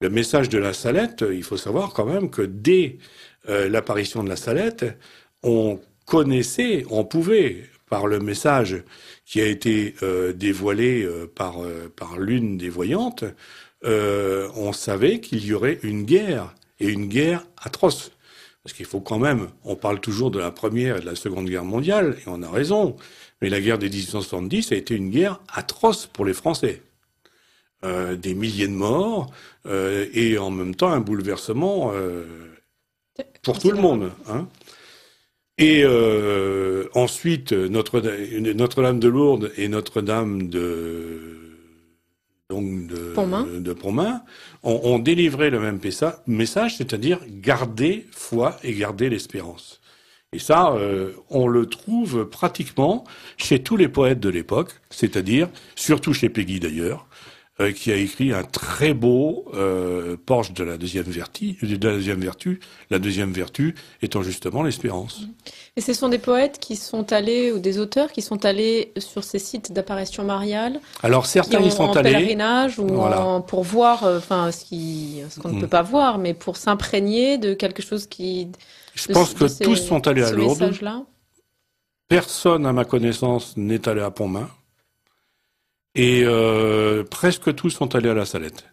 Le message de la Salette, il faut savoir quand même que dès l'apparition de la Salette, on connaissait, on pouvait, par le message qui a été dévoilé par l'une des voyantes, on savait qu'il y aurait une guerre, et une guerre atroce. Parce qu'il faut quand même, on parle toujours de la Première et de la Seconde Guerre mondiale, et on a raison, mais la guerre de 1870 a été une guerre atroce pour les Français. Des milliers de morts, et en même temps un bouleversement pour tout le monde. Hein. Et ensuite, Notre-Dame de Lourdes et Notre-Dame de Pontmain ont délivré le même message, c'est-à-dire garder foi et garder l'espérance. Et ça, on le trouve pratiquement chez tous les poètes de l'époque, c'est-à-dire, surtout chez Péguy d'ailleurs, qui a écrit un très beau Porge de la deuxième vertu, la deuxième vertu étant justement l'espérance. Et ce sont des poètes qui sont allés, ou des auteurs qui sont allés sur ces sites d'apparition mariale. Alors certains y sont allés en pèlerinage ou pour voir, ce qu'on ne peut pas voir, mais pour s'imprégner de quelque chose qui. Je pense que tous sont allés à Lourdes. Personne, à ma connaissance, n'est allé à Pontmain. Et presque tous sont allés à la Salette.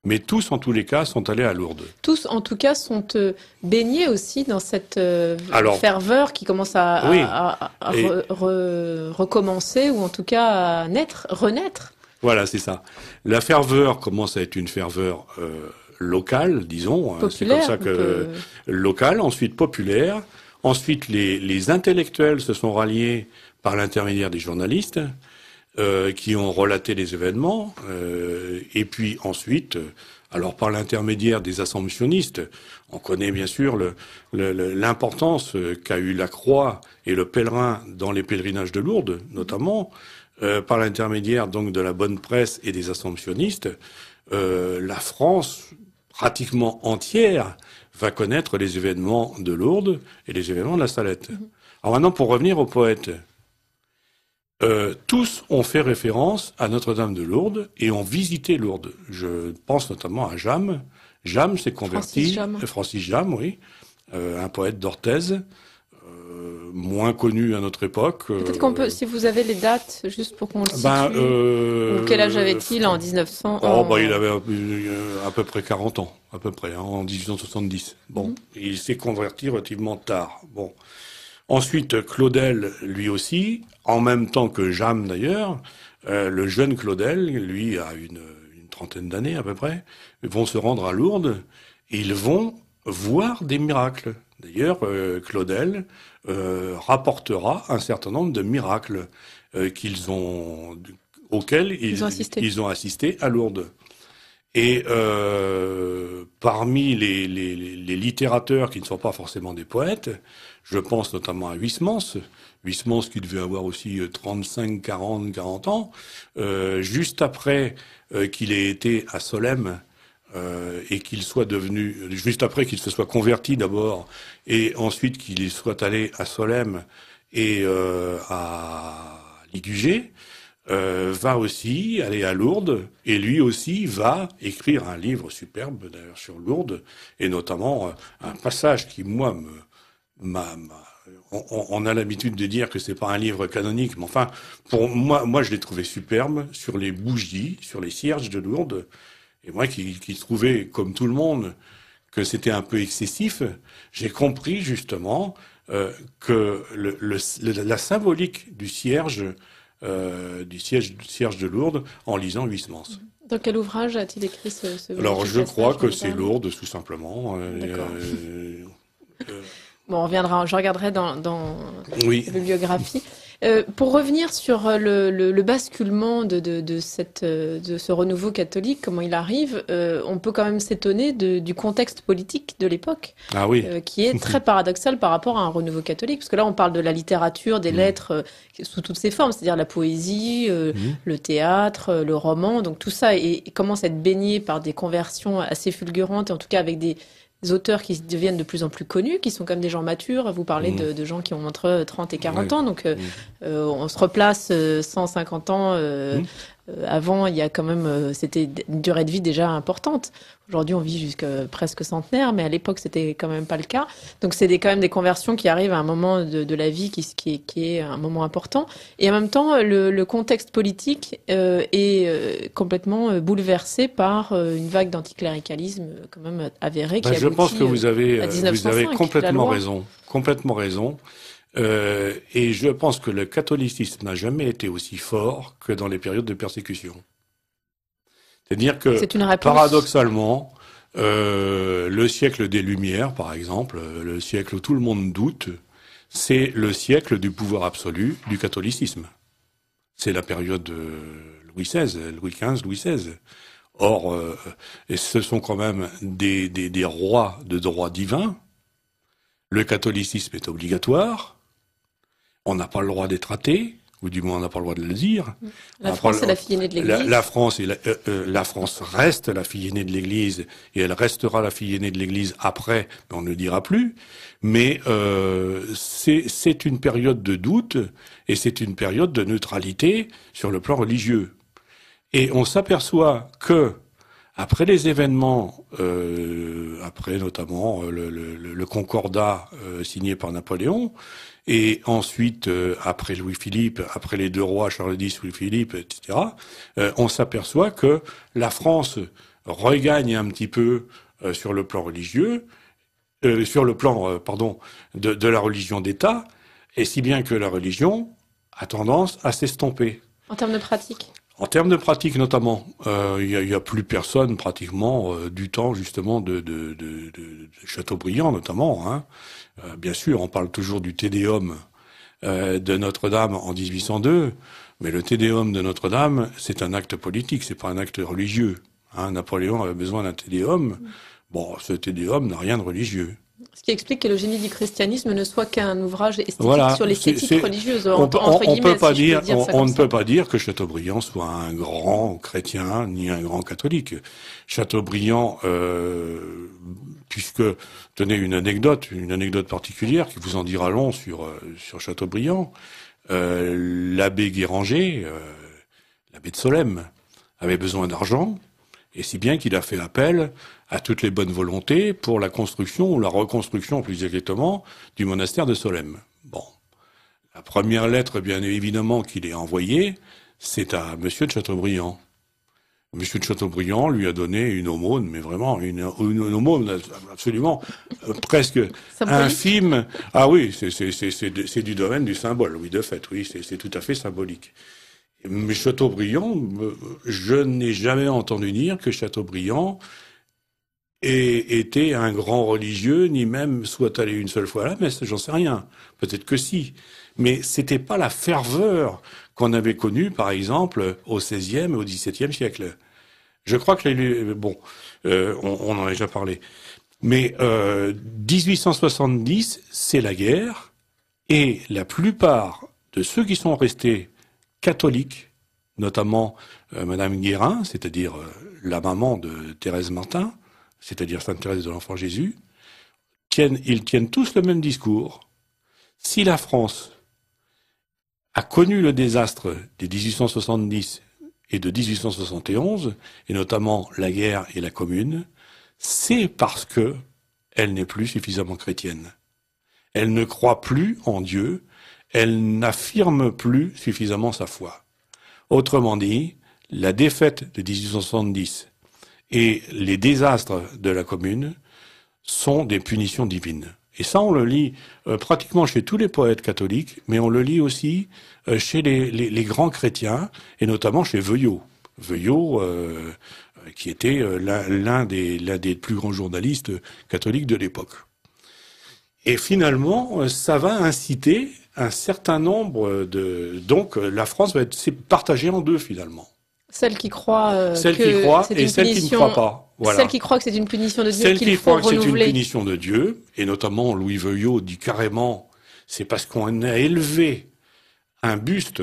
Mais tous, en tous les cas, sont allés à Lourdes. Tous, en tout cas, sont baignés aussi dans cette ferveur qui commence à recommencer, ou en tout cas à renaître. Voilà, c'est ça. La ferveur commence à être une ferveur locale, disons. Populaire. C'est comme ça que locale, ensuite populaire. Ensuite, les intellectuels se sont ralliés par l'intermédiaire des journalistes. Qui ont relaté les événements, et puis ensuite, alors par l'intermédiaire des assomptionnistes, on connaît bien sûr l'importance qu'a eu la croix et le pèlerin dans les pèlerinages de Lourdes, notamment, par l'intermédiaire donc de la bonne presse et des assomptionnistes, la France pratiquement entière va connaître les événements de Lourdes et les événements de la Salette. Alors maintenant, pour revenir aux poètes, tous ont fait référence à Notre-Dame de Lourdes et ont visité Lourdes. Je pense notamment à James. James s'est converti, Francis James, oui, un poète d'Orthez, moins connu à notre époque. Peut-être qu'on peut, si vous avez les dates, juste pour qu'on le situe. Ou quel âge avait-il en 1900 il avait à peu près 40 ans, à peu près, hein, en 1870. Bon, il s'est converti relativement tard. Bon. Ensuite, Claudel, lui aussi, en même temps que James d'ailleurs, le jeune Claudel, lui, a une trentaine d'années à peu près, vont se rendre à Lourdes et ils vont voir des miracles. D'ailleurs, Claudel rapportera un certain nombre de miracles auxquels ils ont assisté à Lourdes. Et parmi les littérateurs qui ne sont pas forcément des poètes, je pense notamment à Huysmans qui devait avoir aussi 35, 40 ans, juste après qu'il ait été à Solesmes et qu'il soit devenu, juste après qu'il se soit converti d'abord, et ensuite qu'il soit allé à Solesmes et à Ligugé, va aussi aller à Lourdes, et lui aussi va écrire un livre superbe d'ailleurs sur Lourdes, et notamment un passage qui, moi, on a l'habitude de dire que c'est pas un livre canonique, mais enfin, pour moi je l'ai trouvé superbe, sur les bougies, sur les cierges de Lourdes, et moi qui trouvais, comme tout le monde, que c'était un peu excessif, j'ai compris justement que la symbolique du cierge de Lourdes en lisant Huysmans. Dans quel ouvrage a-t-il écrit ce Alors, je crois que c'est Lourdes, tout simplement. Bon, on reviendra, je regarderai dans la bibliographie. Pour revenir sur le basculement de ce renouveau catholique, comment il arrive, on peut quand même s'étonner du contexte politique de l'époque, qui est très paradoxal par rapport à un renouveau catholique, parce que là on parle de la littérature, des lettres sous toutes ses formes, c'est-à-dire la poésie, le théâtre, le roman, donc tout ça commence à être baigné par des conversions assez fulgurantes, en tout cas avec des auteurs qui deviennent de plus en plus connus, qui sont comme des gens matures. Vous parlez de gens qui ont entre 30 et 40 ans, donc on se replace 150 ans Avant, il y a quand même, c'était une durée de vie déjà importante. Aujourd'hui, on vit jusqu'à presque centenaire, mais à l'époque, c'était quand même pas le cas. Donc, c'est quand même des conversions qui arrivent à un moment de la vie qui est un moment important. Et en même temps, le contexte politique est complètement bouleversé par une vague d'anticléricalisme quand même avérée qui je pense que vous avez complètement raison. Et je pense que le catholicisme n'a jamais été aussi fort que dans les périodes de persécution. C'est-à-dire que, paradoxalement, le siècle des Lumières, par exemple, le siècle où tout le monde doute, c'est le siècle du pouvoir absolu du catholicisme. C'est la période de Louis XVI, Louis XV, Louis XVI. Or, et ce sont quand même des rois de droit divin. Le catholicisme est obligatoire. On n'a pas le droit d'être athée, ou du moins on n'a pas le droit de le dire. La France est la fille aînée de l'Église. La France reste la fille aînée de l'Église, et elle restera la fille aînée de l'Église après, mais on ne le dira plus. Mais c'est une période de doute, et c'est une période de neutralité sur le plan religieux. Et on s'aperçoit que, après les événements, après notamment le concordat signé par Napoléon, et ensuite, après Louis-Philippe, après les deux rois, Charles X, Louis-Philippe, etc., on s'aperçoit que la France regagne un petit peu sur le plan religieux, sur le plan, de la religion d'État, et si bien que la religion a tendance à s'estomper. En termes de pratique ? En termes de pratique notamment, il y a plus personne pratiquement du temps justement de Chateaubriand notamment. Hein. Bien sûr, on parle toujours du Te Deum de Notre-Dame en 1802, mais le Te Deum de Notre-Dame, c'est un acte politique, c'est pas un acte religieux. Hein. Napoléon avait besoin d'un Te Deum. Bon, ce Te Deum n'a rien de religieux. Ce qui explique que le génie du christianisme ne soit qu'un ouvrage esthétique sur l'esthétique religieuse. On ne peut pas dire que Chateaubriand soit un grand chrétien ni un grand catholique. Chateaubriand, puisque, tenez une anecdote particulière qui vous en dira long sur Chateaubriand, l'abbé Guéranger, l'abbé de Solesmes, avait besoin d'argent, et si bien qu'il a fait appel à toutes les bonnes volontés pour la construction ou la reconstruction, plus exactement, du monastère de Solesmes. Bon. La première lettre, bien évidemment, qu'il ait envoyée, c'est à Monsieur de Chateaubriand. Monsieur de Chateaubriand lui a donné une aumône, mais vraiment une aumône absolument presque infime. Ah oui, c'est du domaine du symbole, oui, de fait, oui, c'est tout à fait symbolique. Mais Chateaubriand, je n'ai jamais entendu dire que Chateaubriand était un grand religieux, ni même soit allé une seule fois à la messe, j'en sais rien. Peut-être que si. Mais c'était pas la ferveur qu'on avait connue, par exemple, au XVIe et au XVIIe siècle. Je crois que on en a déjà parlé. Mais 1870, c'est la guerre, et la plupart de ceux qui sont restés catholiques, notamment Madame Guérin, c'est-à-dire la maman de Thérèse Martin, c'est-à-dire Sainte Thérèse de l'Enfant Jésus, ils tiennent tous le même discours. Si la France a connu le désastre des 1870 et de 1871, et notamment la guerre et la Commune, c'est parce que elle n'est plus suffisamment chrétienne. Elle ne croit plus en Dieu, elle n'affirme plus suffisamment sa foi. Autrement dit, la défaite de 1870 et les désastres de la Commune sont des punitions divines. Et ça, on le lit pratiquement chez tous les poètes catholiques, mais on le lit aussi chez les grands chrétiens, et notamment chez Veuillot. Veuillot, qui était l'un des plus grands journalistes catholiques de l'époque. Et finalement, ça va inciter un certain nombre donc la France va être partagée en deux finalement. Celle qui croit et celle qui ne croit pas. Voilà. Celle qui croit que c'est une punition de Dieu, celle qui croit que c'est une punition de Dieu, et notamment Louis Veuillot dit carrément, c'est parce qu'on a élevé un buste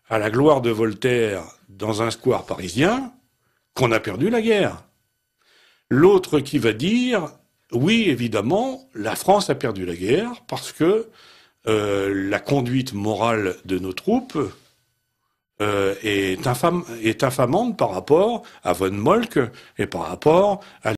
à la gloire de Voltaire dans un square parisien qu'on a perdu la guerre. L'autre qui va dire, oui, évidemment, la France a perdu la guerre parce que la conduite morale de nos troupes est infamante par rapport à von Moltke et par rapport à